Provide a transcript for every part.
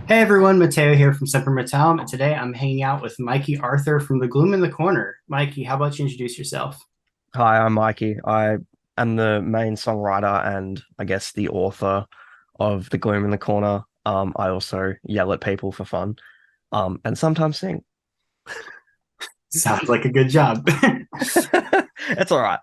Hey everyone, Mateo here from Semper Metallum, and today I'm hanging out with Mikey Arthur from the Gloom in the Corner. Mikey, how about you introduce yourself? Hi, I'm Mikey. I am the main songwriter and I guess the author of The Gloom in the Corner. I also yell at people for fun, and sometimes sing. Sounds like a good job. It's all right.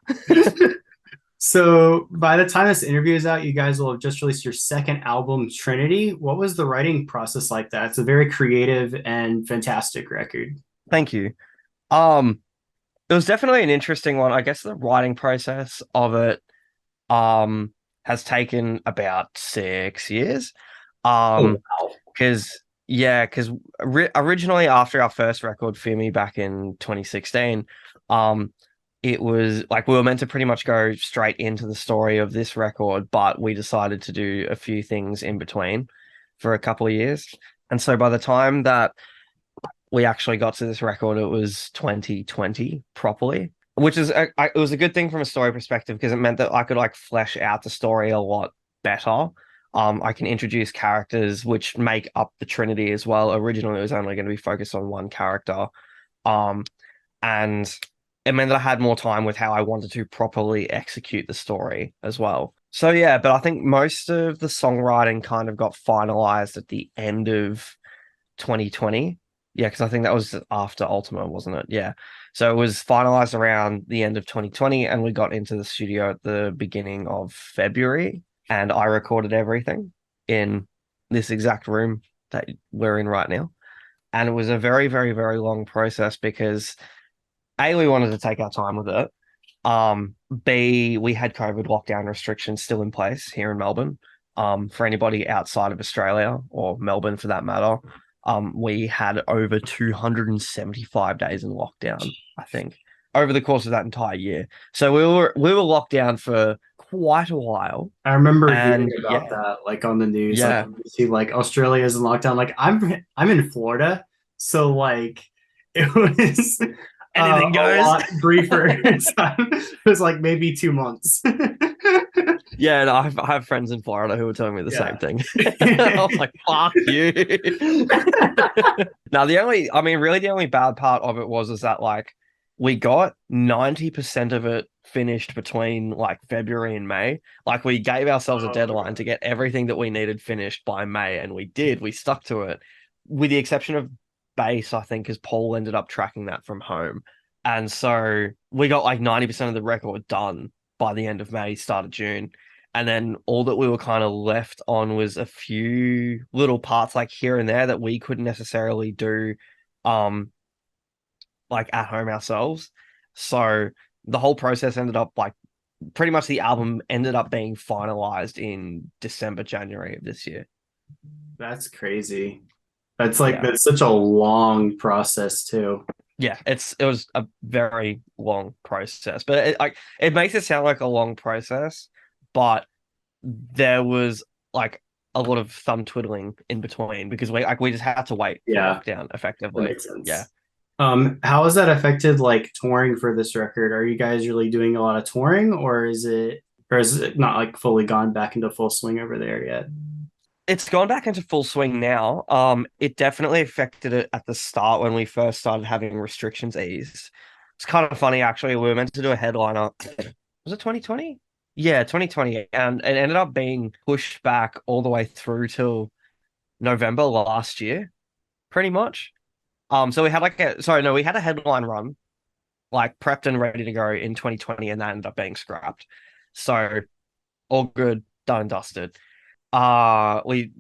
So, by the time this interview is out, you guys will have just released your second album, Trinity. What was the writing process like that? It's a very creative and fantastic record. Thank you. Um, it was definitely an interesting one. I guess the writing process of it has taken about 6 years. Oh, Um, wow. because originally after our first record, Fear Me, back in 2016, um, it was like we were meant to pretty much go straight into the story of this record, but we decided to do a few things in between for a couple of years. And so by the time that we actually got to this record, it was 2020 properly, which is it was a good thing from a story perspective because it meant that I could like flesh out the story a lot better. I can introduce characters which make up the Trinity as well. Originally, it was only going to be focused on one character, um, and it meant that I had more time with how I wanted to properly execute the story as well. So yeah, but I think most of the songwriting kind of got finalized at the end of 2020. Yeah, because I think that was after Ultima, wasn't it? Yeah. So it was finalized around the end of 2020, and we got into the studio at the beginning of February, and I recorded everything in this exact room that we're in right now. And it was a very, very, very long process because A, we wanted to take our time with it. B, we had COVID lockdown restrictions still in place here in Melbourne. For anybody outside of Australia or Melbourne for that matter, we had over 275 days in lockdown, I think, over the course of that entire year. So we were locked down for quite a while. I remember hearing And about yeah, that, like on the news, like yeah. you see, like Australia's in lockdown. Like I'm in Florida, so like it was Anything a goes. lot briefer. It was like maybe 2 months. Yeah, and I have friends in Florida who were telling me the same Yeah. thing. I was like, fuck you. Now, I mean, really, the only bad part of it was is that like we got 90% of it finished between like February and May. Like we gave ourselves a Oh, deadline to get everything that we needed finished by May, and we did. We stuck to it, with the exception of bass, I think, because Paul ended up tracking that from home. And so we got like 90% of the record done by the end of May, start of June. And then all that we were kind of left on was a few little parts like here and there that we couldn't necessarily do um like at home ourselves. So the whole process ended up like pretty much the album ended up being finalized in December, January of this year. that's crazy. Yeah. That's such a long process too. Yeah, it was a very long process, but it makes it sound like a long process, but there was like a lot of thumb twiddling in between because we just had to wait for Yeah, lockdown that effectively. makes Yeah. sense. How has that affected like touring for this record? Are you guys really doing a lot of touring, or is it not like fully gone back into full swing over there yet? It's gone back into full swing now. It definitely affected it at the start when we first started having restrictions eased. It's kind of funny actually. We were meant to do a headliner. Was it 2020? Yeah, 2020, and it ended up being pushed back all the way through till November last year, pretty much. So we had like a sorry, no, we had a headline run, like prepped and ready to go in 2020, and that ended up being scrapped. So all good, done and dusted. We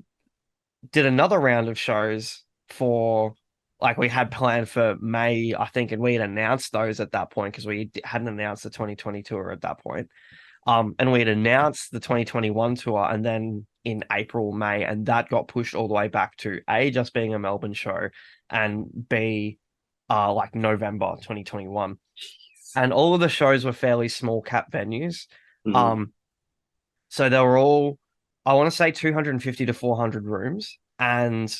did another round of shows for like we had planned for May, I think, and we had announced those at that point because we hadn't announced the 2020 tour at that point. And we had announced the 2021 tour, and then in April, May, and that got pushed all the way back to A, just being a Melbourne show, and B, like November 2021. And all of the shows were fairly small cap venues. Mhm. Um, so they were all, I want to say 250 to 400 rooms. And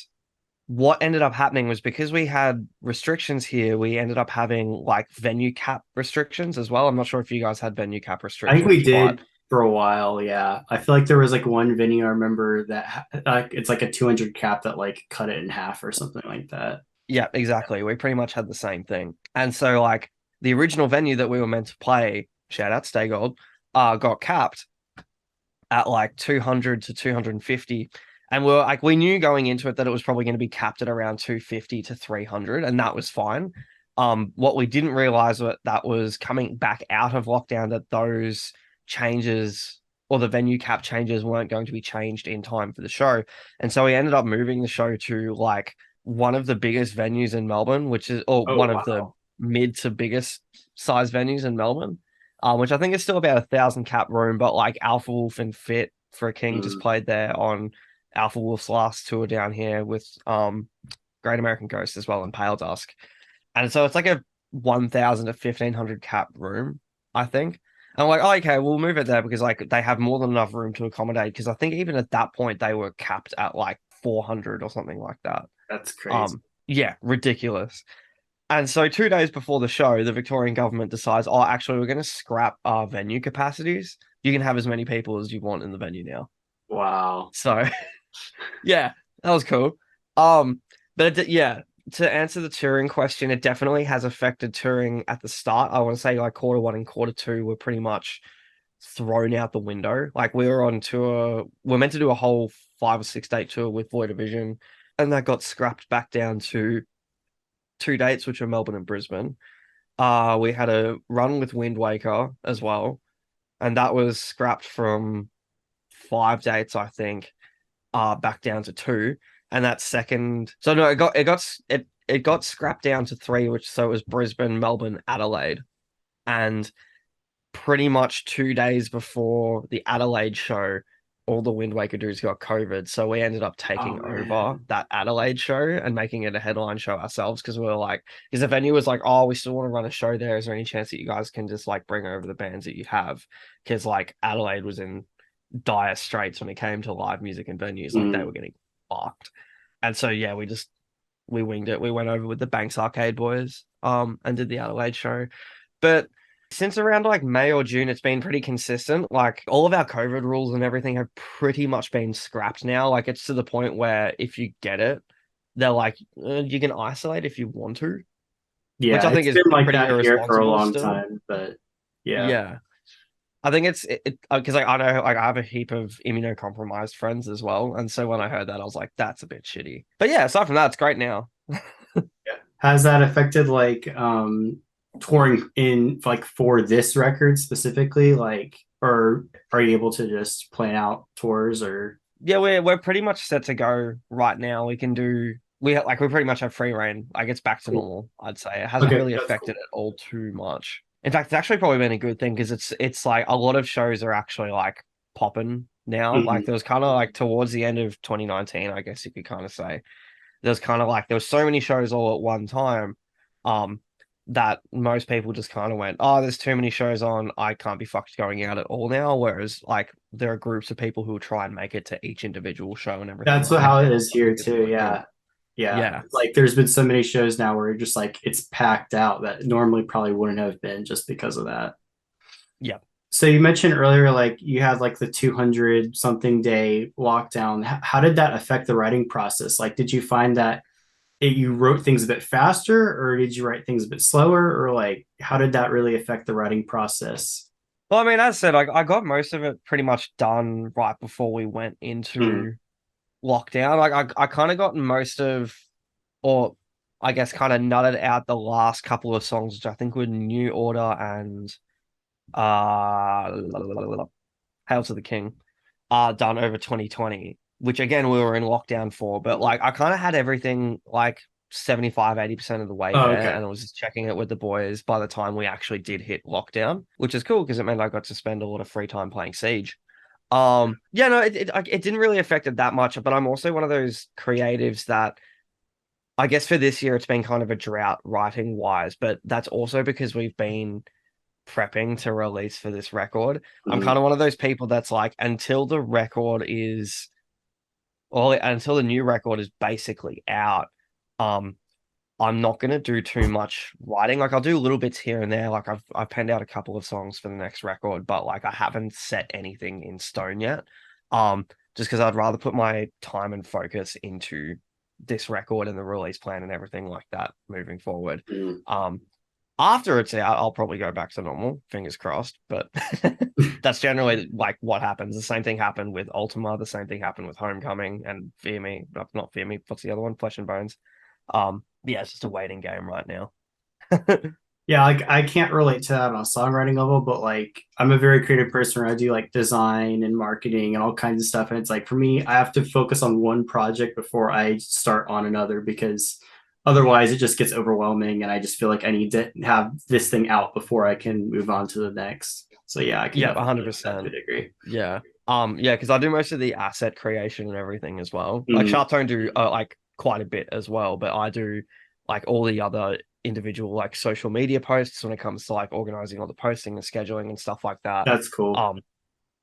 what ended up happening was because we had restrictions here, we ended up having like venue cap restrictions as well. I'm not sure if you guys had venue cap I think we restrictions, but did. for a while. Yeah, I feel like there was like one venue I remember that it's like a 200 cap that like cut it in half or something like that. Yeah, exactly. We pretty much had the same thing. And so like the original venue that we were meant to play, shout out Stay Gold, got capped at like 200 to 250. And we were like, we knew going into it that it was probably going to be capped at around 250 to 300, and that was fine. What we didn't realize that was coming back out of lockdown, that those changes or the venue cap changes weren't going to be changed in time for the show. And so we ended up moving the show to like one of the biggest venues in Melbourne, which is, or Oh one of the wow. mid to biggest size venues in Melbourne, which I think is still about 1,000 cap room, but like Alpha Wolf and Fit for a King just Mm. played there on Alpha Wolf's last tour down here with Great American Ghost as well and Pale Dusk. And so it's like a 1,000 to 1,500 cap room, I think. And I'm like, oh, okay, we'll move it there because like they have more than enough room to accommodate. Because I think even at that point they were capped at like 400 or something like that. That's crazy. Yeah, ridiculous. And so 2 days before the show, the Victorian government decides, oh, actually, we're going to scrap our venue capacities. You can have as many people as you want in the venue now. Wow. So yeah, that was cool. But yeah, to answer the touring question, it definitely has affected touring at the start. I want to say like quarter 1 and quarter 2 were pretty much thrown out the window. Like we were on tour, we're meant to do a whole 5 or 6 date tour with Void Division, and that got scrapped back down to 2 dates, which are Melbourne and Brisbane. We had a run with Wind Waker as well, and that was scrapped from 5 dates, I think, back down to two. And that second, so no, it got scrapped down to three, which so it was Brisbane, Melbourne, Adelaide, and pretty much 2 days before the Adelaide show, all the Wind Waker dudes got COVID. So we ended up Oh taking over man. that Adelaide show and making it a headline show ourselves because we were like, because the venue was like, oh, we still want to run a show there. Is there any chance that you guys can just like bring over the bands that you have? Because like Adelaide was in dire straits when it came to live music and venues. Like they Mm. were getting fucked. And so yeah, we winged it. We went over with the Banks Arcade boys and did the Adelaide show. But since around like May or June, it's been pretty consistent. Like all of our COVID rules and everything have pretty much been scrapped now. Like it's to the point where if you get it, they're like, you can isolate if you want to, which Yeah, I think it's is been like pretty that here for a irresponsible long still. time, but yeah. Yeah. I think it's because like I know like I have a heap of immunocompromised friends as well, and so when I heard that, I was like, "That's a bit shitty." But yeah, aside from that, it's great now. Yeah. Has that affected like touring in like for this record specifically? Like, or are you able to just plan out tours or Yeah, we're pretty much set to go right now. We can do we pretty much have free reign. Like it's back to cool. normal. I'd say it hasn't Okay, really that's affected cool. it all too much. In fact, it's actually probably been a good thing because it's like a lot of shows are actually like popping now. Like Mhm. there was kind of like towards the end of 2019, I guess you could kind of say there's kind of like there was so many shows all at one time, um, that most people just kind of went, oh, there's too many shows on, I can't be fucked going out at all now. Whereas like there are groups of people who will try and make it to each individual show and everything That's like how that, it which is I here think is too. really good. Yeah. Yeah. Yeah. Like there's been so many shows now where you're just like it's packed out that normally probably wouldn't have been just because of that. Yeah. So you mentioned earlier, like you had like the 200 something day lockdown. How did that affect the writing process? Like, did you find that you wrote things a bit faster, or did you write things a bit slower, or like how did that really affect the writing process? Well, I mean, as I said, I got most of it pretty much done right before we went Mm. into lockdown. Like I kind of got most of, or I guess kind of nutted out the last couple of songs, which I think were New Order and uh Hail to the King, done over 2020, which again we were in lockdown for, but like I kind of had everything like 75-80% of the way Oh, there, okay. and I was just checking it with the boys by the time we actually did hit lockdown, which is cool because it meant I got to spend a lot of free time playing Siege. Yeah, no, it didn't really affect it that much, but I'm also one of those creatives that I guess for this year it's been kind of a drought writing wise, but that's also because we've been prepping to release for this record. I'm Mm. kind of one of those people that's like, until the record is, or until the new record is basically out, um, I'm not gonna do too much writing. Like I'll do little bits here and there. Like I've penned out a couple of songs for the next record, but like I haven't set anything in stone yet. Just because I'd rather put my time and focus into this record and the release plan and everything like that moving forward. Mm. Um, After it's out, I'll probably go back to normal, fingers crossed. But that's generally like what happens. The same thing happened with Ultima. The same thing happened with Homecoming and Fear Me. Not Fear Me. What's the other one? Flesh and Bones. Yeah, it's just a waiting game right now. Yeah, like I can't relate to that on a songwriting level, but like I'm a very creative person where I do like design and marketing and all kinds of stuff. And it's like for me, I have to focus on one project before I start on another because otherwise it just gets overwhelming and I just feel like I need to have this thing out before I can move on to the next. So yeah, I can Yeah, definitely relate to that to a 100%. degree. Yeah. Yeah, because I do most of the asset creation and everything as well. Like Mm, Sharptone do like quite a bit as well, but I do like all the other individual like social media posts when it comes to like organizing all the posting and scheduling and stuff like that. that's cool. Um,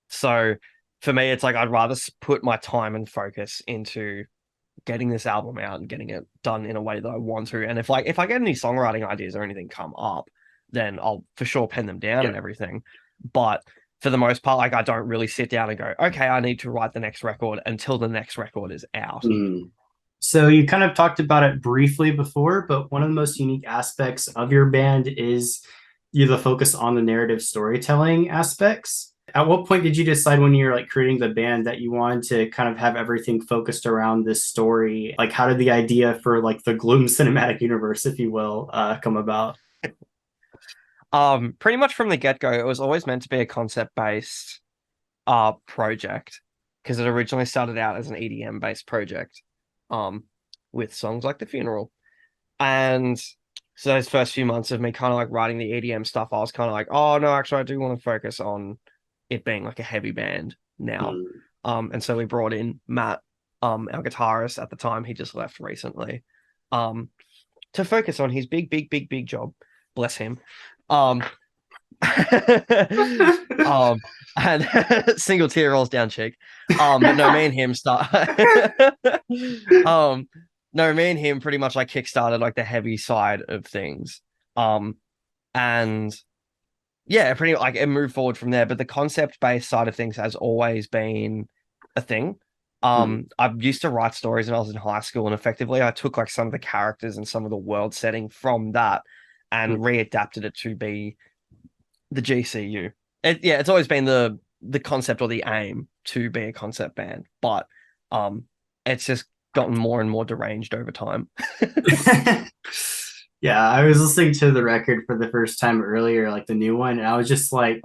so for me, it's like I'd rather put my time and focus into getting this album out and getting it done in a way that I want to. And if I get any songwriting ideas or anything come up, then I'll for sure pen them down Yeah. and everything. But for the most part, like I don't really sit down and go, okay, I need to write the next record until the next record is out. Mm. So you kind of talked about it briefly before, but one of the most unique aspects of your band is you the focus on the narrative storytelling aspects. At what point did you decide when you were like creating the band that you wanted to kind of have everything focused around this story? Like, how did the idea for like the Gloom cinematic universe, if you will, come about? Pretty much from the get-go, it was always meant to be a concept-based project because it originally started out as an EDM based project um with songs like The Funeral. And so those first few months of me kind of like writing the EDM stuff, I was kind of like, oh no, actually I do want to focus on it being like a heavy band now. Mm. And so we brought in Matt, our guitarist at the time, he just left recently, um, to focus on his big job. Bless him. Um, um, and single tear rolls down cheek. But no, me and him start. um, no, me and him pretty much like kickstarted like the heavy side of things. Um, and yeah, pretty like it moved forward from there. But the concept based side of things has always been a thing. Mm. I used to write stories when I was in high school, and effectively I took like some of the characters and some of the world setting from that and Mm. readapted it to be the GCU. Yeah, it's always been the concept or the aim to be a concept band, but um, it's just gotten more and more deranged over time. Yeah, I was listening to the record for the first time earlier, like the new one, and I was just like,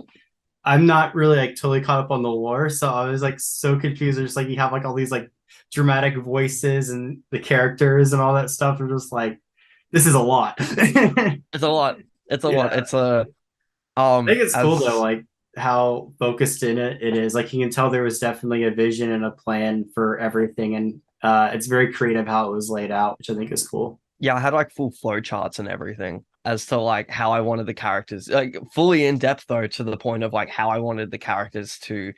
I'm not really like totally caught up on the lore, so I was like so confused. It's just like you have like all these like dramatic voices and the characters and all that stuff. Are just like, this is a lot. It's a lot. It's a lot. Yeah, It's a I think it's cool though, as like how focused in it is. Like you can tell there was definitely a vision and a plan for everything, and it's very creative how it was laid out, which I think is cool. yeah, I had like full flow charts and everything as to like how I wanted the characters, like fully in depth though, to the point of like how I wanted the characters to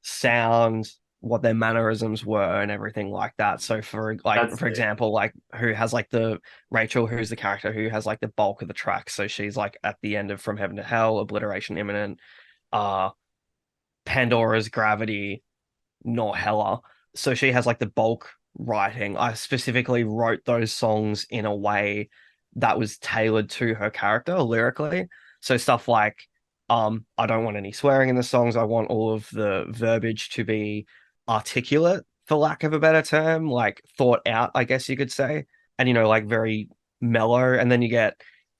sound, what their mannerisms were, and everything like that. So That's for sick. example, like who has like the Rachel, who's the character who has like the bulk of the track. So she's like at the end of From Heaven to Hell, Obliteration Imminent, uh, Pandora's Gravity, nor Hella. So she has like the bulk writing. I specifically wrote those songs in a way that was tailored to her character lyrically. So stuff like I don't want any swearing in the songs. I want all of the verbiage to be articulate, for lack of a better term, like thought out, I guess you could say. And like very mellow. And then you get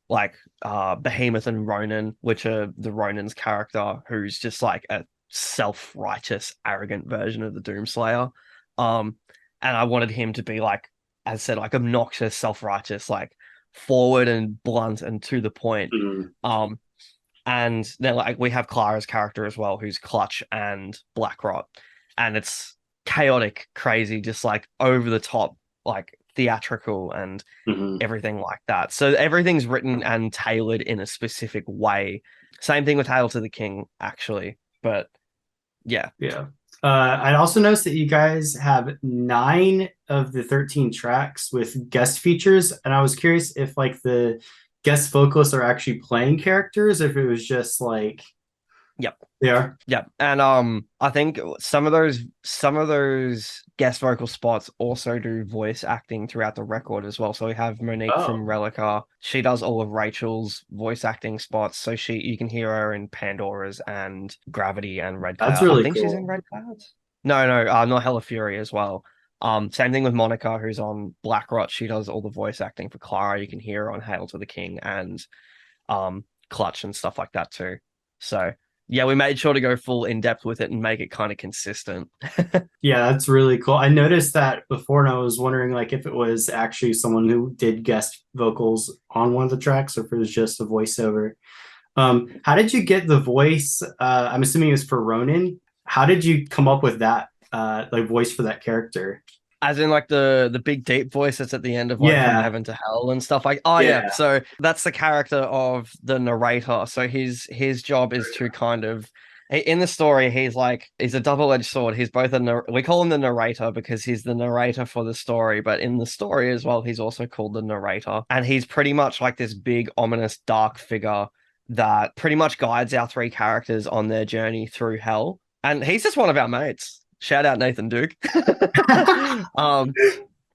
like Behemoth and Ronan, which are the Ronan's character, who's just like a self-righteous, arrogant version of the Doomslayer. Um, and I wanted him to be like, as I said, like obnoxious, self-righteous, like forward and blunt and to the point. Mm. Um, and then like we have Clara's character as well, who's Clutch and Blackrot, and it's chaotic, crazy, just like over the top, like theatrical and Mhm. everything like that. So everything's written and tailored in a specific way. Same thing with Hail to the King, actually. But yeah, Yeah. I'd also noticed that you guys have 9 of the 13 tracks with guest features, and I was curious if like the guest vocalists are actually playing characters, if it was just like Yep. they are. Yeah, and I think some of those guest vocal spots also do voice acting throughout the record as well. So we have Monique from Oh, Relica. She does all of Rachel's voice acting spots. So you can hear her in Pandora's and Gravity and Red that's Cloud. I really think she's in cool. Red Clouds. No, no, not Hella Fury as well. Same thing with Monica, who's on Blackrot. She does all the voice acting for Clara. You can hear her on Hail to the King and Clutch and stuff like that too. So yeah, we made sure to go full in depth with it and make it kind of consistent. Yeah, that's really cool. I noticed that before, and I was wondering like if it was actually someone who did guest vocals on one of the tracks, or if it was just a voiceover. How did you get the voice? I'm assuming it was for Ronan. How did you come up with that like voice for that character? As in like the big deep voice that's at the end of like From Yeah, Heaven to Hell and stuff like oh yeah. yeah. So that's the character of the narrator. So his job is to kind of in the story, he's a double-edged sword. He's both we call him the narrator because he's the narrator for the story, but in the story as well, he's also called the narrator. And he's pretty much like this big, ominous, dark figure that pretty much guides our three characters on their journey through hell. And he's just one of our mates. Shout out Nathan Duke. um,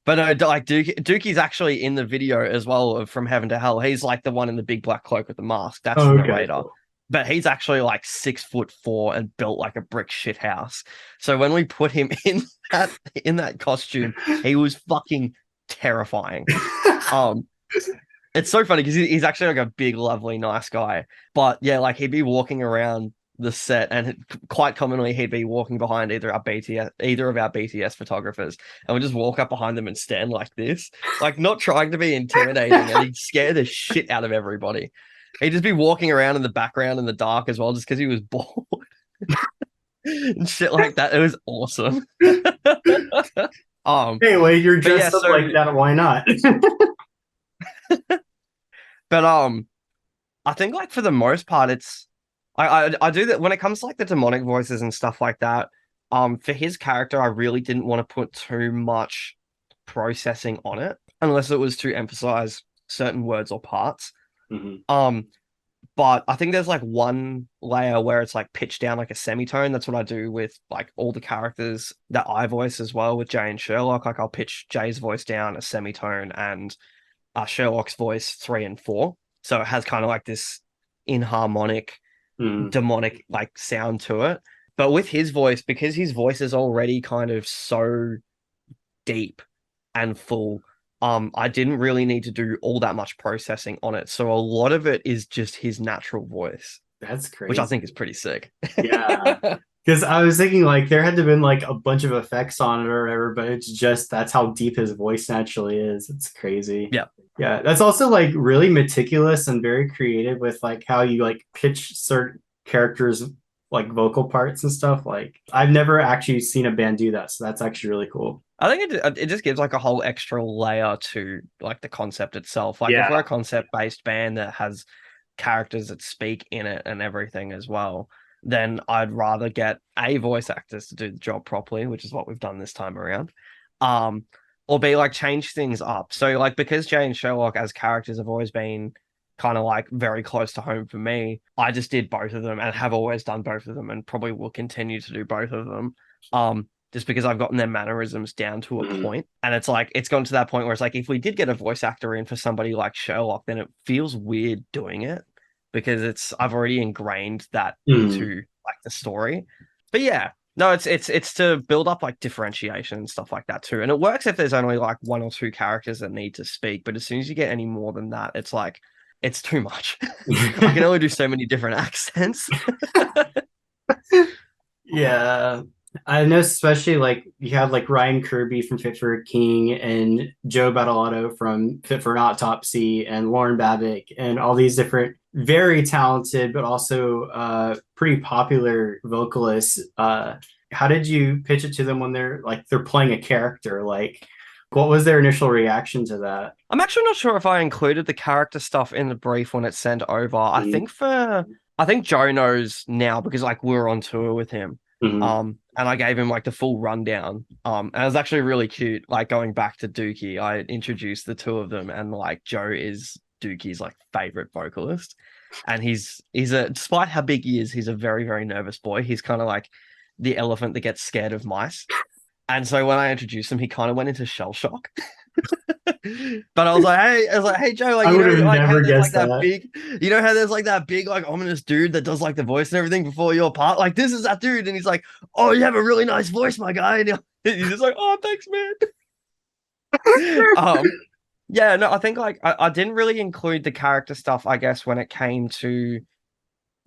but no, like Dukey's actually in the video as well of From Heaven to Hell. He's like the one in the big black cloak with the mask. That's the Okay, narrator. cool. But he's actually like 6'4" and built like a brick shit house. So when we put him in that costume, he was fucking terrifying. Um, it's so funny because he's actually like a big, lovely, nice guy. But yeah, like he'd be walking around the set, and quite commonly he'd be walking behind either of our BTS photographers, and we'd just walk up behind them and stand like this, like not trying to be intimidating, and he'd scare the shit out of everybody. He'd just be walking around in the background in the dark as well, just because he was bored and shit like that. It was awesome. Anyway, you're But yeah, dressed up so like that. Why not? but I think like for the most part, I do that when it comes to like the demonic voices and stuff like that. For his character, I really didn't want to put too much processing on it unless it was to emphasize certain words or parts. Mhm. Um, but I think there's like one layer where it's like pitched down like a semitone. That's what I do with like all the characters that I voice as well with Jay and Sherlock. Like I'll pitch Jay's voice down a semitone and Sherlock's voice 3 and 4. So it has kind of like this inharmonic Mhm. demonic like sound to it. But with his voice, because his voice is already kind of so deep and full, I didn't really need to do all that much processing on it. So a lot of it is just his natural voice, That's which I crazy. think is pretty sick. Yeah. Because I was thinking like there had to have been like a bunch of effects on it or whatever, but it's just that's how deep his voice naturally is. It's crazy. Yeah. Yeah, that's also like really meticulous and very creative with like how you like pitch certain characters like vocal parts and stuff. Like I've never actually seen a band do that, so that's actually really cool. I think it just gives like a whole extra layer to like the concept itself. Like if we're Yeah. a concept based band that has characters that speak in it and everything as well, then I'd rather get a voice actors to do the job properly, which is what we've done this time around. Um, or be like change things up. So like because Jay and Sherlock as characters have always been kind of like very close to home for me, I just did both of them and have always done both of them and probably will continue to do both of them. Just because I've gotten their mannerisms down to a Mhm. point. And it's like, it's gone to that point where it's like, if we did get a voice actor in for somebody like Sherlock, then it feels weird doing it because I've already ingrained that Mhm. into like the story. But yeah, no, it's to build up like differentiation and stuff like that too. And it works if there's only like one or two characters that need to speak. But as soon as you get any more than that, it's like, it's too much. I can only do so many different accents. Yeah. I know especially like you have like Ryan Kirby from Fit for a King and Joe Battleotto from Fit for an Autopsy and Lauren Babick and all these different very talented but also pretty popular vocalists. How did you pitch it to them when they're playing a character? Like what was their initial reaction to that? I'm actually not sure if I included the character stuff in the brief when it's sent over. I think Joe knows now because like we were on tour with him. Hmm. And I gave him like the full rundown. And it was actually really cute. Like going back to Dookie, I introduced the two of them, and like Joe is Dookie's like favorite vocalist. And he's a despite how big he is, he's a very, very nervous boy. He's kind of like the elephant that gets scared of mice. And so when I introduced him, he kind of went into shell shock. But I was like, hey Joe, like I you would know, have like how never there's like guessed that that. big, you know how there's like that big, like ominous dude that does like the voice and everything before your part. Like this is that dude, and he's like, oh, you have a really nice voice, my guy. And he's just like, oh, thanks, man. Yeah, no, I think like I didn't really include the character stuff, I guess, when it came to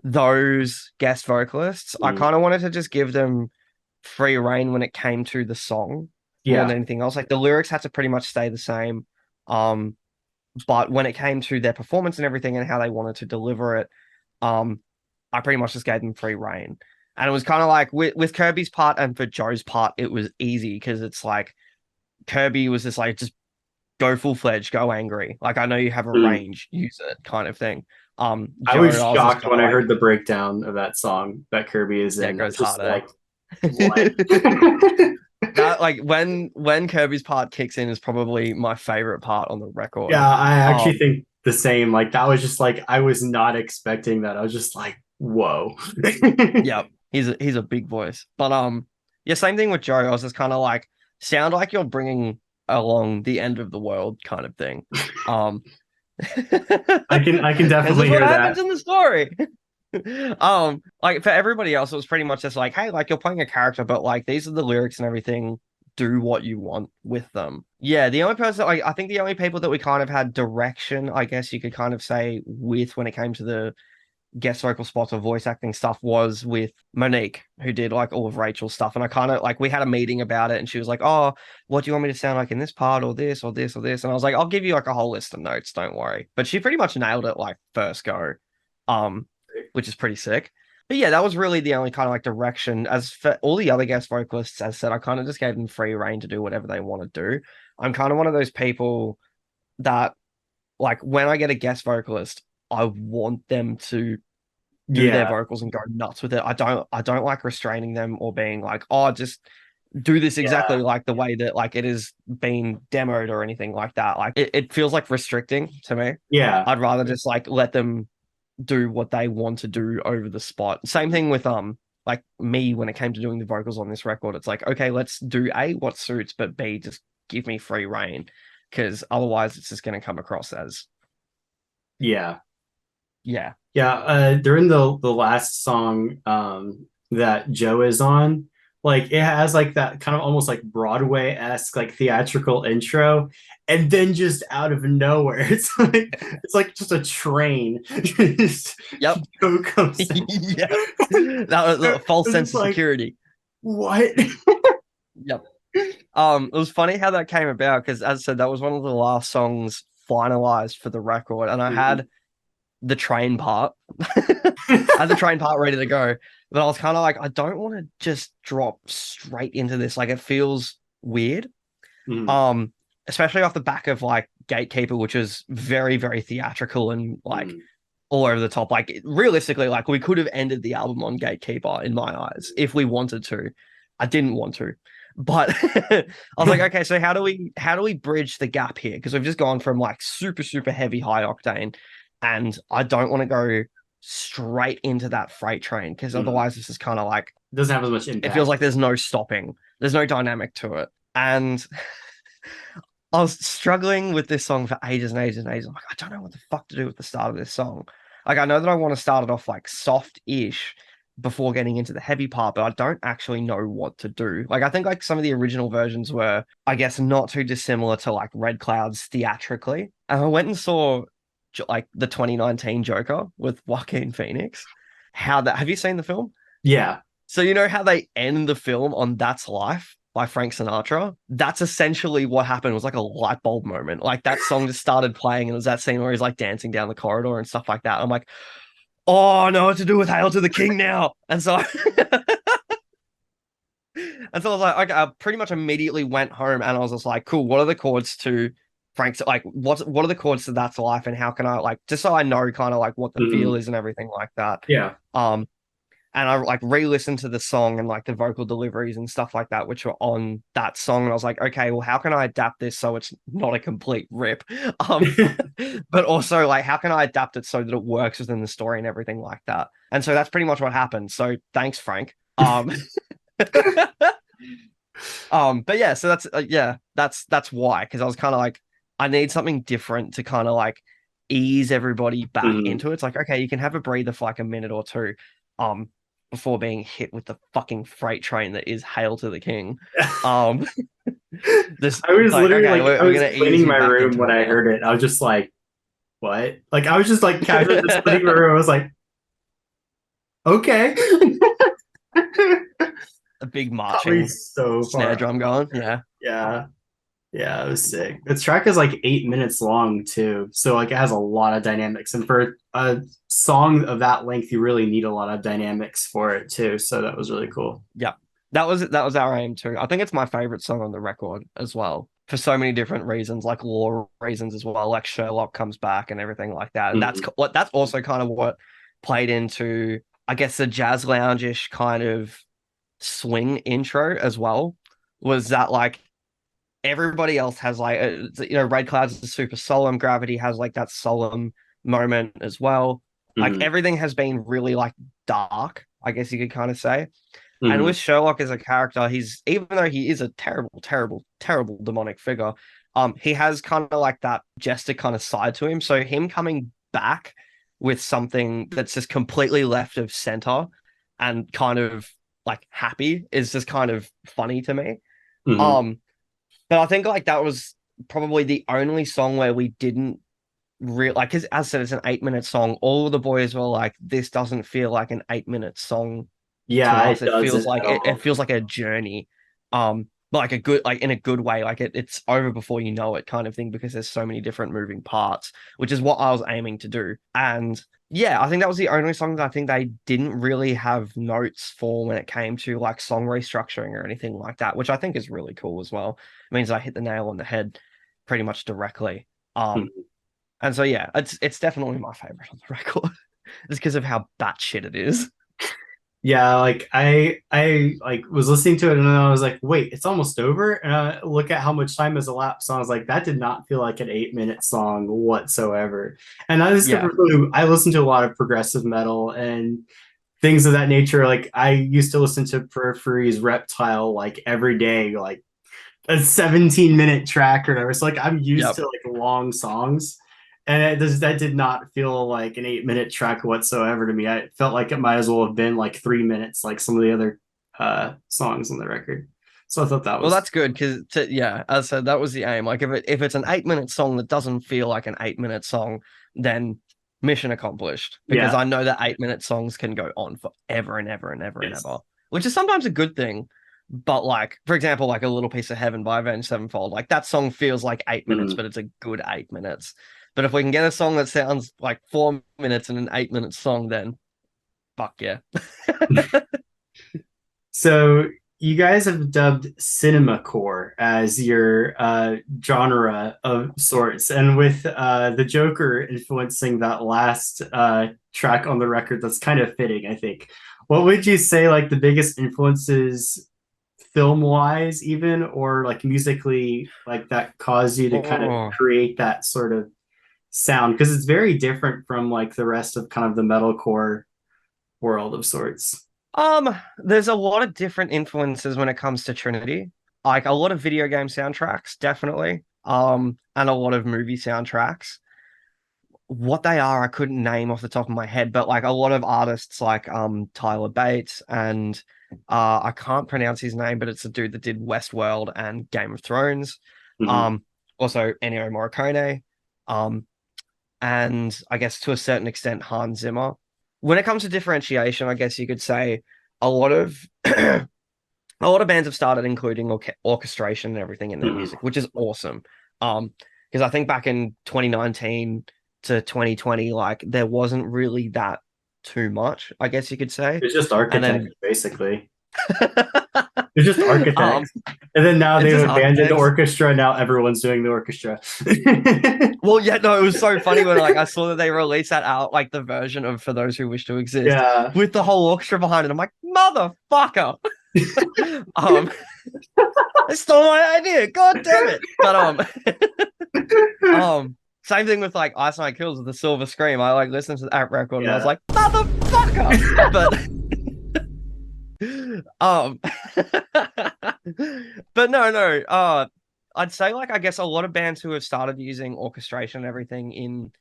those guest vocalists. I Mm. kind of wanted to just give them free reign when it came to the song more Yeah. than anything else. Like the lyrics had to pretty much stay the same. Um, but when it came to their performance and everything and how they wanted to deliver it, um, I pretty much just gave them free reign. And it was kind of like with Kirby's part and for Joe's part, it was easy because it's like Kirby was just like, just go full fledged, go angry. Like I know you have a Mm. range, use it kind of thing. I Joe, was I was just shocked kind when of I like, heard the breakdown of that song that Kirby is yeah, it in. I goes was just harder. like, what? That like when Kirby's part kicks in is probably my favorite part on the record. Yeah, I actually Um, think the same. Like that was just like I was not expecting that. I was just like, whoa. yeah, he's a big voice. But yeah, same thing with Joe. I was just kind of like, sound like you're bringing along the end of the world kind of thing. Um, I can because definitely it's what hear happens that. in the story. Like for everybody else, it was pretty much just like, hey, like you're playing a character, but like these are the lyrics and everything. Do what you want with them. Yeah, the only person, like, I think the only people that we kind of had direction, I guess you could kind of say, with when it came to the guest vocal spots or voice acting stuff was with Monique, who did like all of Rachel's stuff. And I kind of like, we had a meeting about it, and she was like, oh, what do you want me to sound like in this part, or this, or this, or this? And I was like, I'll give you like a whole list of notes, don't worry. But she pretty much nailed it like first go, um, which is pretty sick. But yeah, that was really the only kind of like direction. As for all the other guest vocalists, as I said, I kind of just gave them free reign to do whatever they want to do. I'm kind of one of those people that, like, when I get a guest vocalist, I want them to do their Yeah, vocals and go nuts with it. I don't like restraining them or being like, oh, just do this exactly yeah, like the way that like it is being demoed or anything like that. Like it feels like restricting to me. yeah, I'd rather just like let them do what they want to do over the spot. Same thing with like me when it came to doing the vocals on this record. It's like, okay, let's do A, what suits, but B, just give me free reign. Because otherwise it's just gonna come across as, yeah. yeah. Yeah, during the last song that Joe is on, like it has like that kind of almost like Broadway-esque like theatrical intro, and then just out of nowhere, it's like just a train. Just Yep. Joe comes in. Yeah. That was a false It's sense just of like, security. what? Yep. It was funny how that came about because, as I said, that was one of the last songs finalized for the record, and I Mhm. had the train part. I had the train part ready to go, but I was kind of like, I don't want to just drop straight into this. Like, it feels weird. Mhm. Um, Especially off the back of like Gatekeeper, which is very, very theatrical and like Mhm. all over the top. Like realistically, like we could have ended the album on Gatekeeper in my eyes if we wanted to. I didn't want to. But I was like, okay, so how do we bridge the gap here? Because we've just gone from like super, super heavy high octane, and I don't want to go straight into that freight train because Mhm. otherwise this is kind of like Doesn't have as much it feels impact. like there's no stopping. There's no dynamic to it. And I was struggling with this song for ages and ages and ages. I'm like, I don't know what the fuck to do with the start of this song. Like, I know that I want to start it off like soft-ish before getting into the heavy part, but I don't actually know what to do. Like, I think like some of the original versions were, I guess, not too dissimilar to like Red Clouds theatrically. And I went and saw like the 2019 Joker with Joaquin Phoenix. How that, have you seen the film? Yeah. So you know how they end the film on "That's Life" by Frank Sinatra? That's essentially what happened. It was like a light bulb moment. Like that song just started playing, and it was that scene where he's like dancing down the corridor and stuff like that. I'm like, oh, I know what to do with "Hail to the King" now. And so, and so I was like, okay, I pretty much immediately went home, and I was just like, cool. What are the chords to Frank's? Like, what are the chords to "That's Life"? And how can I like just so I know kind of like what the feel Mhm. is and everything like that. Yeah. Um, and I like re-listened to the song and like the vocal deliveries and stuff like that, which were on that song. And I was like, okay, well, how can I adapt this so it's not a complete rip? Um, but also like, how can I adapt it so that it works within the story and everything like that? And so that's pretty much what happened. So thanks, Frank. But yeah, so that's yeah, that's why, because I was kind of like, I need something different to kind of like ease everybody back Mhm. into it. It's like, okay, you can have a breather for like a minute or two, um, before being hit with the fucking freight train that is Hail to the King. Um, this I was like, literally okay, like, I we're was gonna ease cleaning you my back room into when it I now. heard it. I was just like, what? Like, I was just like casually just cleaning my room. I was like, okay. A big Got me marching so snare far drum off. going. Yeah. Yeah. Yeah, it was sick. The track is like 8 minutes long too. So like it has a lot of dynamics. And for a song of that length, you really need a lot of dynamics for it too. So that was really cool. Yeah. That was our aim too. I think it's my favorite song on the record as well. For so many different reasons, like lore reasons as well, like Sherlock comes back and everything like that. And Mhm. that's also kind of what played into, I guess, the jazz lounge-ish kind of swing intro as well. Was that like everybody else has like Red Cloud's is super solemn, Gravity has like that solemn moment as well. Like Mhm. everything has been really like dark, I guess you could kind of say. And Mhm. with Sherlock as a character, he's even though he is a terrible, terrible, terrible demonic figure, he has kind of like that jester kind of side to him. So him coming back with something that's just completely left of center and kind of like happy is just kind of funny to me. Mhm. Um, but I think like that was probably the only song where we didn't real like, because as I said, it's an 8 minute song. All the boys were like, this doesn't feel like an 8 minute song to Yeah, us. it It feels doesn't like at it all. feels like a journey. Like a good like in a good way. Like it's over before you know it kind of thing because there's so many different moving parts, which is what I was aiming to do. And yeah, I think that was the only song that I think they didn't really have notes for when it came to like song restructuring or anything like that, which I think is really cool as well. It means I hit the nail on the head pretty much directly. Um, Mhm. and so yeah, it's definitely my favorite on the record. Just because of how batshit it is. Yeah, like I like was listening to it and then I was like, wait, it's almost over. And I look at how much time has elapsed. So I was like, that did not feel like an 8 minute song whatsoever. And I Yeah. discovered I listen to a lot of progressive metal and things of that nature. Like I used to listen to Periphery's Reptile like every day, like a 17-minute track or whatever. So like I'm used Yep. to like long songs. And that did not feel like an 8 minute track whatsoever to me. I felt like it might as well have been like 3 minutes, like some of the other songs on the record. So I thought that Well, was that's good because yeah, as I said, that was the aim. Like if it's an 8 minute song that doesn't feel like an 8 minute song, then mission accomplished. Because yeah, I know that 8 minute songs can go on forever and ever and ever and ever, yes. which is sometimes a good thing. But like, for example, like A Little Piece of Heaven by Avenged Sevenfold, like that song feels like 8 minutes, Mhm. but it's a good 8 minutes. But if we can get a song that sounds like 4 minutes and an 8 minute song, then fuck yeah. So you guys have dubbed cinemacore as your genre of sorts, and with the Joker influencing that last track on the record, that's kind of fitting, I think. What would you say like the biggest influences film wise, even or like musically, like that caused you to kind of Oh. create that sort of sound? Because it's very different from like the rest of kind of the metalcore world of sorts. There's a lot of different influences when it comes to Trinity. Like a lot of video game soundtracks, definitely. And a lot of movie soundtracks. What they are, I couldn't name off the top of my head, but like a lot of artists like Tyler Bates and I can't pronounce his name, but it's the dude that did Westworld and Game of Thrones. Mhm. Um, also Ennio Morricone. Um, and I guess to a certain extent Hans Zimmer. When it comes to differentiation, I guess you could say a lot of a lot of bands have started including orchestration and everything in their Mhm. music, which is awesome. Um, because I think back in 2019 to 2020, like there wasn't really that too much, I guess you could say. It's just And architecture, then basically. It's just Um, architects. And then now it's they've just abandoned the architects. orchestra. Now everyone's doing the orchestra. Well, yeah, no, it was so funny when like I saw that they released that out, like the version of For Those Who Wish to Exist Yeah. with the whole orchestra behind it. I'm like, motherfucker. Um, they stole my idea. God damn it. But same thing with like Ice Nine Kills with the Silver Scream. I like listened to that record and I was Yeah. like, motherfucker. But um but no. I'd say like I guess a lot of bands who have started using orchestration and everything in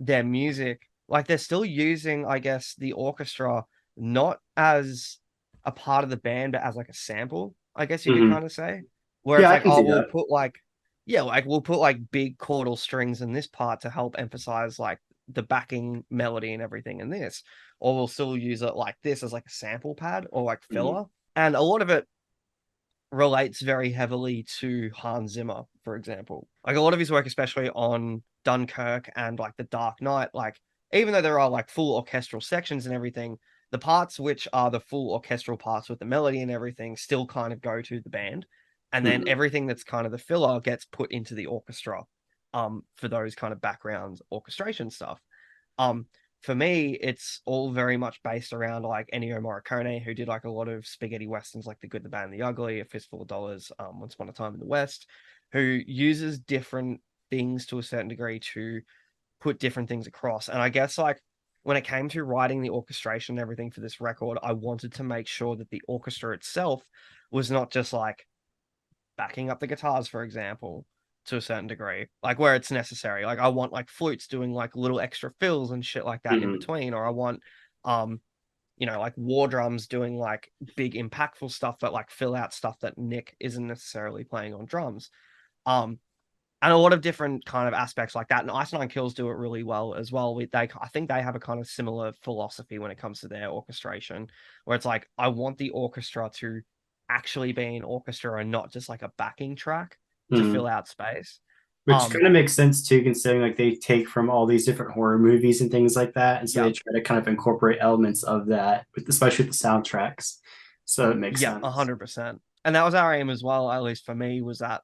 their music, like they're still using, I guess, the orchestra not as a part of the band, but as like a sample, I guess you could Mhm. kind of say. Where Yeah, it's I like, can oh, see we'll that. put like, yeah, like we'll put like big chordal strings in this part to help emphasize like the backing melody and everything in this. Or we'll still use it like this as like a sample pad or like Mhm. filler. And a lot of it relates very heavily to Hans Zimmer, for example. Like a lot of his work, especially on Dunkirk and like The Dark Knight, like even though there are like full orchestral sections and everything, the parts which are the full orchestral parts with the melody and everything still kind of go to the band. And then Mhm. everything that's kind of the filler gets put into the orchestra for those kind of background orchestration stuff. Um, for me, it's all very much based around like Ennio Morricone, who did like a lot of spaghetti westerns, like The Good, the Bad, and the Ugly, A Fistful of Dollars, Once Upon a Time in the West, who uses different things to a certain degree to put different things across. And I guess like when it came to writing the orchestration and everything for this record, I wanted to make sure that the orchestra itself was not just like backing up the guitars, for example, to a certain degree, like where it's necessary. Like I want like flutes doing like little extra fills and shit like that in Mhm. between, or I want um, like war drums doing like big impactful stuff that like fill out stuff that Nick isn't necessarily playing on drums. Um, and a lot of different kind of aspects like that. And Ice Nine Kills do it really well as well. I think they have a kind of similar philosophy when it comes to their orchestration, where it's like I want the orchestra to actually be an orchestra and not just like a backing track to Mhm. fill out space. Which Um, kind of makes sense too, considering like they take from all these different horror movies and things like that, and so yeah, they try to kind of incorporate elements of that, especially with the soundtracks. So it makes yeah, sense. 100%. And that was our aim as well, at least for me, was that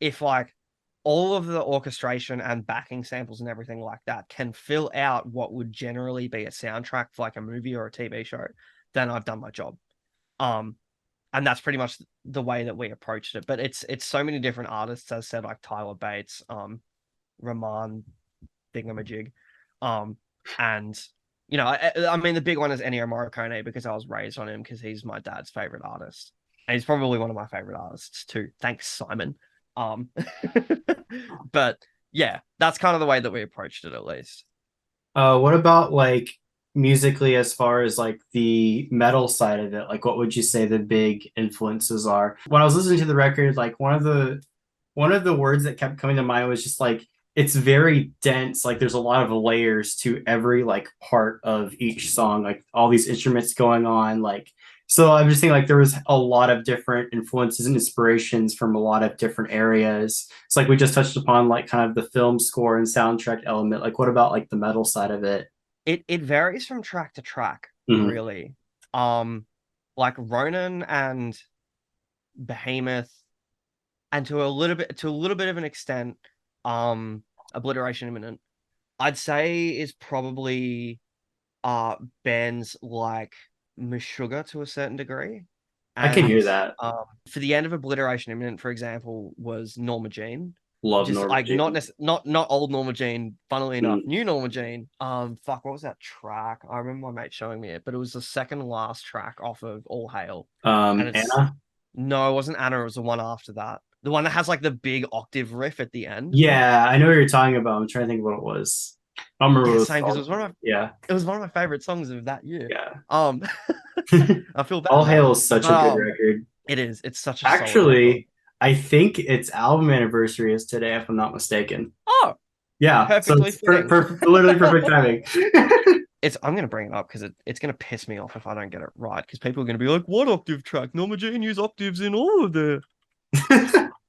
if like all of the orchestration and backing samples and everything like that can fill out what would generally be a soundtrack for like a movie or a TV show, then I've done my job. Um, and that's pretty much the way that we approached it. But it's so many different artists, as said, like Tyler Bates, Rahman Thingamajig, um, and I mean the big one is Ennio Morricone because I was raised on him because he's my dad's favorite artist, and he's probably one of my favorite artists too. Thanks, Simon. Um, but yeah, that's kind of the way that we approached it, at least. What about like musically, as far as like the metal side of it? Like, what would you say the big influences are? When I was listening to the record, like one of the words that kept coming to mind was just like it's very dense. Like, there's a lot of layers to every like part of each song. Like all these instruments going on. Like, so I'm just thinking like there was a lot of different influences and inspirations from a lot of different areas. It's like we just touched upon like kind of the film score and soundtrack element. Like, what about like the metal side of it? It varies from track to track, Mhm. really. Um, like Ronan and Behemoth, and to a little bit of an extent, Obliteration Imminent, I'd say is probably uh bands like Meshuggah to a certain degree. I can hear And that. for the end of Obliteration Imminent, for example, was Norma Jean. Love Just Norma like Jean. not old Norma Jean, funnily enough, Mm. new Norma Jean. Fuck, what was that track? I remember my mate showing me it, but it was the second last track off of All Hail. And it's Anna. no, it wasn't Anna, it was the one after that. The one that has like the big octave riff at the end. Yeah, I know what you're talking about. I'm trying to think what it was. I don't remember Yeah, what it was same because called. Yeah, it was one of my favorite songs of that year. yeah. Um, I feel All bad now, Hail is such but a good record. it is. It's such a solid record. Actually, I think its album anniversary is today, if I'm not mistaken. Oh, Yeah, so perfectly it's fitting. literally perfect timing. It's. I'm gonna bring it up because it's gonna piss me off if I don't get it right. Because people are gonna be like, "What octave track? Norma Jean use octaves in all of the."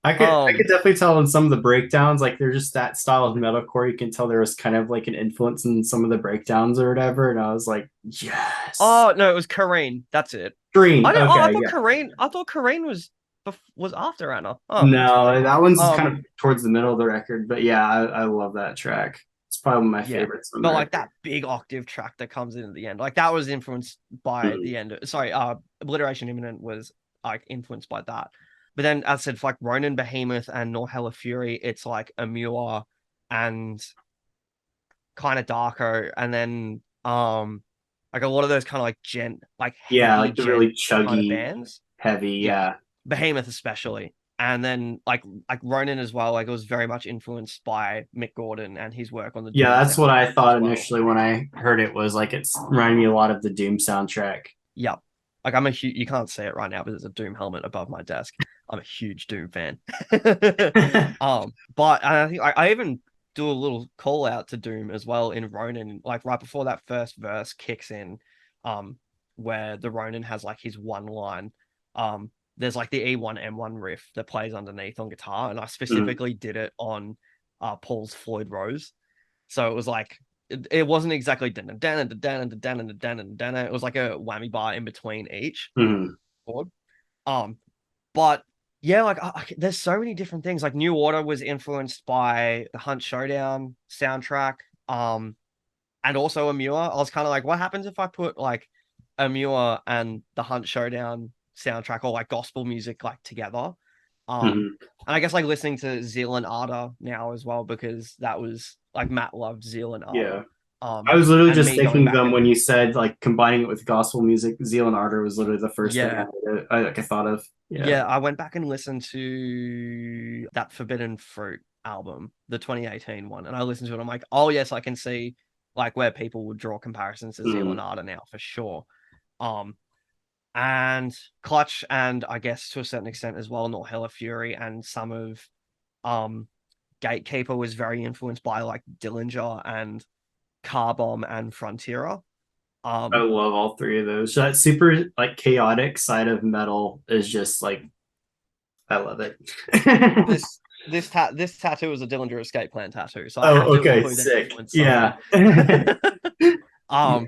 I I could Um, definitely tell in some of the breakdowns, like they're just that style of metalcore. You can tell there was kind of like an influence in some of the breakdowns or whatever. And I was like, yes. oh no, it was Kareen. That's it. Green. I Okay, thought yeah. Kareen. I thought Kareen was after Anna. Oh, that's funny. No, that one's kind Um, of towards the middle of the record, but yeah, I love that track. It's probably one of my yeah, favorites on the but like record. that big octave track that comes in at the end, like that was influenced by Mhm. the end. Sorry, Obliteration Imminent was like influenced by that. But then, as I said, for like Ronin Behemoth and Nor Hella Fury, it's like Amur and kind of darker, and then like a lot of those kind of like like Yeah, heavy like the really kind of chuggy, bands. heavy. Yeah, Yeah. Behemoth especially, and then like Ronin as well. Like it was very much influenced by Mick Gordon and his work on the Yeah, Doom that's what I soundtracks as thought well. initially when I heard it was like it's reminding me a lot of the Doom soundtrack. Yep. Like I'm a huge, you can't see it right now, but there's a Doom helmet above my desk. I'm a huge Doom fan. But I think I even do a little call out to Doom as well in Ronin, like right before that first verse kicks in, um, where the Ronin has like his one line. There's like the E1M1 riff that plays underneath on guitar, and I Mhm. specifically did it on Paul's Floyd Rose. So it was like it wasn't exactly dan dan dan dan dan dan dan. It was like a whammy bar in between each Mhm. chord. Um, but yeah, like there's so many different things. Like New Order was influenced by the Hunt Showdown soundtrack. And also Amur. I was kind of like, what happens if I put like Amur and the Hunt Showdown soundtrack or like gospel music like together? Um, Mhm. and I guess like listening to Zeal and Ardor now as well because that was like Matt loved Zeal and Ardor. Yeah. I was literally And just me going thinking back them when and you said like combining it with gospel music. Zeal and Ardor was literally the first thing yeah, I thought of. Yeah. yeah, I went back and listened to that Forbidden Fruit album, the 2018 one, and I listened to it. I'm like, oh yes, I can see like where people would draw comparisons to Zeal and Mhm. Ardor now for sure. Um, and Clutch, and I guess to a certain extent as well, not Hella Fury, and some of um Gatekeeper was very influenced by like Dillinger and Car Bomb and Frontierer. I Um, love all three of those. That super like chaotic side of metal is just like I love it. this tattoo is a Dillinger Escape Plan tattoo, so I had Oh, to okay, include that sick. influence somewhere. Yeah. Yeah. um,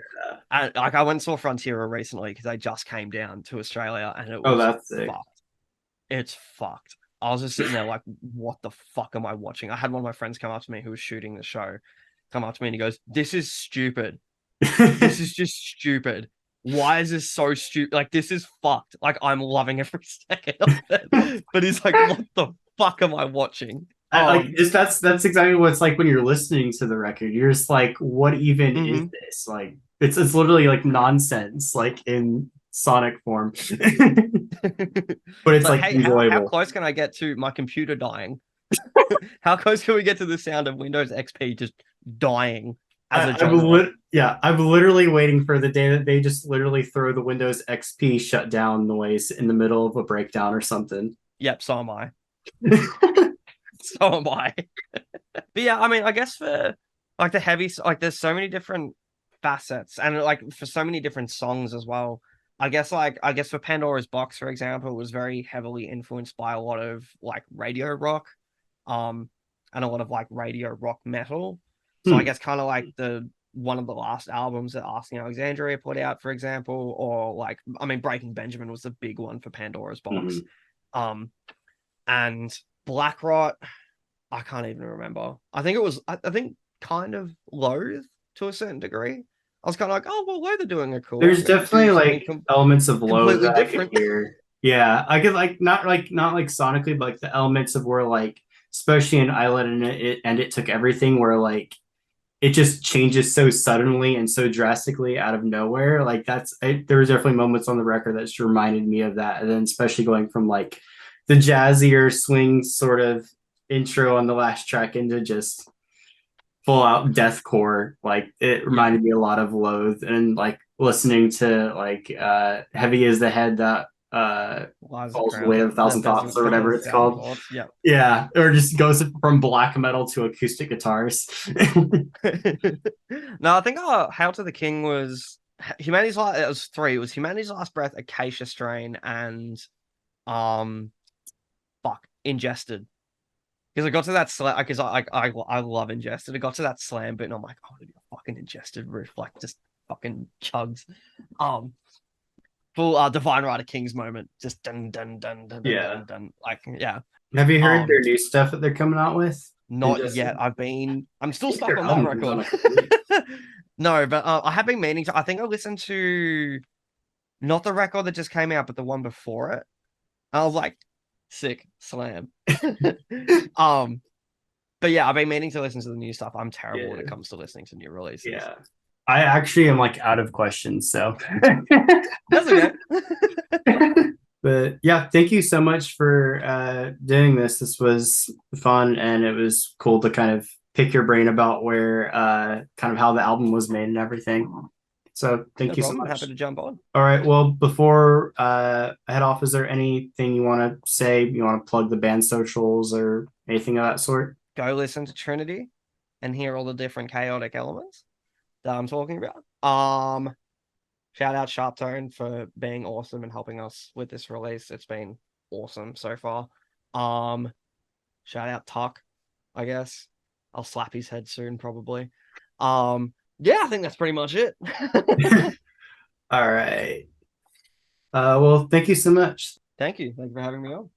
and like I went and saw Frontierer recently because they just came down to Australia, and it Oh, was that's sick. fucked. It's fucked. I was just sitting there like, what the fuck am I watching? I had one of my friends come up to me who was shooting the show, come up to me and he goes, "This is stupid. This is just stupid. Why is this so stupid? Like, this is fucked. Like, I'm loving every second of it." But he's like, what the fuck am I watching? I, like just that's exactly what it's like when you're listening to the record. You're just like, what even is Mhm. this? Like it's literally like nonsense, like in sonic form. But It's it's like, like hey, how enjoyable. close can I get to my computer dying? How close can we get to the sound of Windows XP just dying as a genre? Yeah, I'm literally waiting for the day that they just literally throw the Windows XP shutdown noise in the middle of a breakdown or something. Yep, so am I. So am I. But yeah, I mean, I guess for like the heavy, like there's so many different facets, and like for so many different songs as well. I guess for Pandora's Box, for example, it was very heavily influenced by a lot of like radio rock, um, and a lot of like radio rock metal. So I Hmm. guess kind of like the one of the last albums that Asking Alexandria put out, for example, or like I mean, Breaking Benjamin was the big one for Pandora's Box, Mhm. um, and Black Rot. I can't even remember. I think it was, I think, kind of Loathe to a certain degree. I was kind of like, oh, well, Loathe are doing it cool. I'm There's going to do definitely something like elements of low completely that I could different. hear. Yeah, I could like not like sonically, but like the elements of where like especially in Islet and it took everything where like it just changes so suddenly and so drastically out of nowhere. Like there was definitely moments on the record that just reminded me of that. And then especially going from like the jazzier swing sort of intro on the last track into just full out deathcore. Like it Yeah, reminded me a lot of Loathe and like listening to like Heavy is the Head that Lies the falls with the weight crown of a thousand that bears thoughts or a whatever it's thousand called. thoughts. Yeah. Yeah, or just goes from black metal to acoustic guitars. No, I think Hail to the King was Humanity's Last. It was three. It was Humanity's Last Breath, Acacia Strain, and um, fuck. Ingested. Because I got to that slam, because I love Ingested. I got to that slam bit, and I'm like, oh, it'd be a fucking Ingested riff, like just fucking chugs. Um, full Divine Rider Kings moment, just dun dun dun dun dun Yeah. dun dun. Like, yeah. Have you heard their Um, new stuff that they're coming out with? And not just, yet. I I'm still think stuck their on that album comes out in record. a couple weeks. No, but I have been meaning to. I think I listened to not the record that just came out, but the one before it. I was like, sick slam. um, but yeah, I've been meaning to listen to the new stuff. I'm terrible when Yeah. it comes to listening to new releases. Yeah. I actually am like out of questions, so That's okay. but yeah, thank you so much for doing this. This was fun and it was cool to kind of pick your brain about where kind of how the album was made and everything. So thank No you so problem. Happy much. to jump on. All right. Well, before I head off, is there anything you want to say? You want to plug the band socials or anything of that sort? Go listen to Trinity and hear all the different chaotic elements that I'm talking about. Shout out Sharp Tone for being awesome and helping us with this release. It's been awesome so far. Um, Shout out Tuck, I guess. I'll slap his head soon, probably. Yeah, I think that's pretty much it. All right. Well, thank you so much. Thank you. Thank you for having me on.